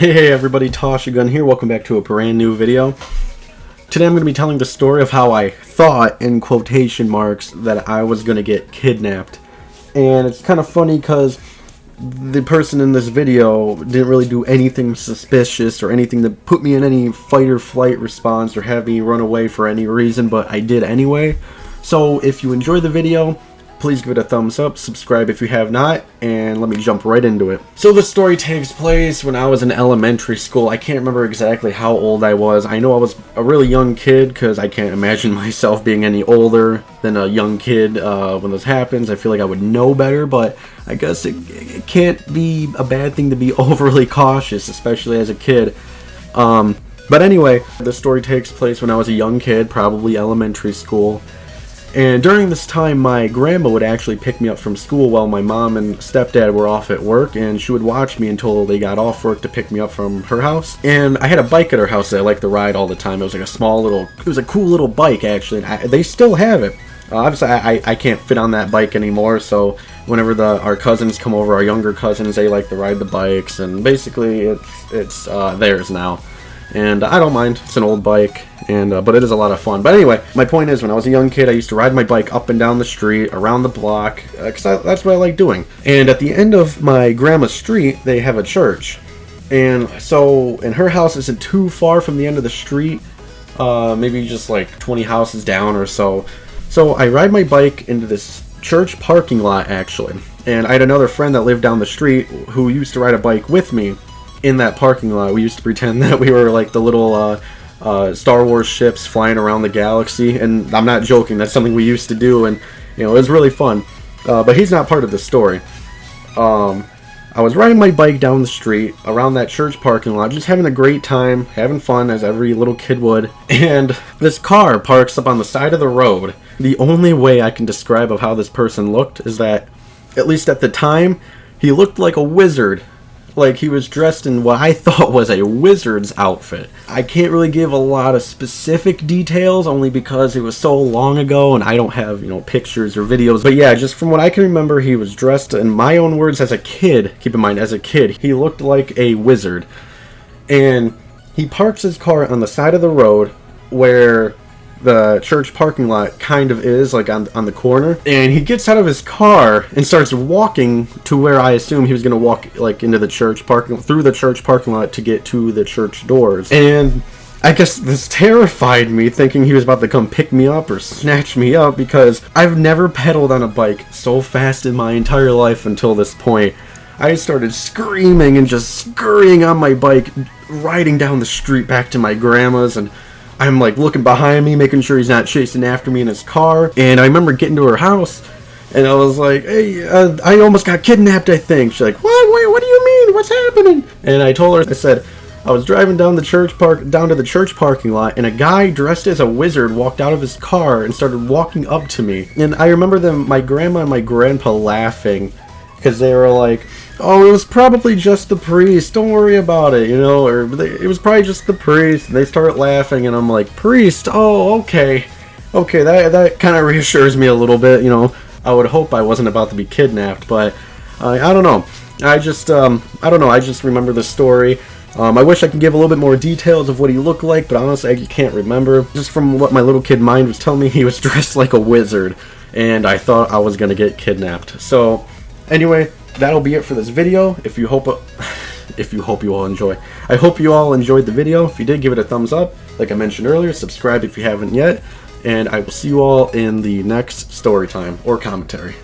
Hey everybody, Toshigun here. Welcome back to a brand new video. Today I'm going to be telling the story of how I thought, in quotation marks, that I was going to get kidnapped. And it's kind of funny because the person in this video didn't really do anything suspicious or anything that put me in any fight or flight response or have me run away for any reason, but I did anyway. So if you enjoyed the video, please give it a thumbs up, subscribe if you have not, and let me jump right into it. So the story takes place when I was in elementary school. I can't remember exactly how old I was. I know I was a really young kid because I can't imagine myself being any older than a young kid when this happens. I feel like I would know better, but I guess it can't be a bad thing to be overly cautious, especially as a kid. But anyway, the story takes place when I was a young kid, probably elementary school. And during this time, my grandma would actually pick me up from school while my mom and stepdad were off at work, and she would watch me until they got off work to pick me up from her house. And I had a bike at her house that I liked to ride all the time. It was like a small little, it was a cool little bike actually. They still have it. Obviously, I can't fit on that bike anymore, so whenever our cousins come over, our younger cousins, they like to ride the bikes, and basically it's theirs now. And I don't mind. It's an old bike, and but it is a lot of fun. But anyway, my point is, when I was a young kid, I used to ride my bike up and down the street, around the block, because that's what I like doing. And at the end of my grandma's street, they have a church. And so, and her house isn't too far from the end of the street, maybe just like 20 houses down or so. So I ride my bike into this church parking lot, actually. And I had another friend that lived down the street who used to ride a bike with me. In that parking lot, we used to pretend that we were like the little Star Wars ships flying around the galaxy, and I'm not joking, that's something we used to do, and you know, it was really fun. But he's not part of the story. I was riding my bike down the street around that church parking lot, just having a great time, having fun as every little kid would, and this car parks up on the side of the road. The only way I can describe of how this person looked is that, at least at the time, he looked like a wizard. Like he was dressed in what I thought was a wizard's outfit. I can't really give a lot of specific details, only because it was so long ago and I don't have, pictures or videos. But yeah, just from what I can remember, he was dressed, in my own words, as a kid. Keep in mind, as a kid, he looked like a wizard. And he parks his car on the side of the road where the church parking lot kind of is, like on the corner, and he gets out of his car and starts walking to where I assume he was going to walk, like into the church through the church parking lot to get to the church doors. And I guess this terrified me, thinking he was about to come pick me up or snatch me up, because I've never pedaled on a bike so fast in my entire life until this point. I started screaming and just scurrying on my bike, riding down the street back to my grandma's, and I'm like looking behind me, making sure he's not chasing after me in his car. And I remember getting to her house, and I was like, "Hey, I almost got kidnapped, I think." She's like, "What? Wait, what do you mean? What's happening?" And I told her, I said, I was driving down to the church parking lot, and a guy dressed as a wizard walked out of his car and started walking up to me. And I remember my grandma and my grandpa laughing, because they were like, "Oh, it was probably just the priest, don't worry about it," or it was probably just the priest. And they started laughing, and I'm like, "Priest? Oh, okay, that kind of reassures me a little bit." I would hope I wasn't about to be kidnapped, but I don't know. I don't know, I just remember the story. I wish I could give a little bit more details of what he looked like, but honestly, I can't remember. Just from what my little kid mind was telling me, he was dressed like a wizard, and I thought I was gonna get kidnapped. So anyway, that'll be it for this video. If you hope you all enjoy. I hope you all enjoyed the video. If you did, give it a thumbs up. Like I mentioned earlier, subscribe if you haven't yet. And I will see you all in the next story time or commentary.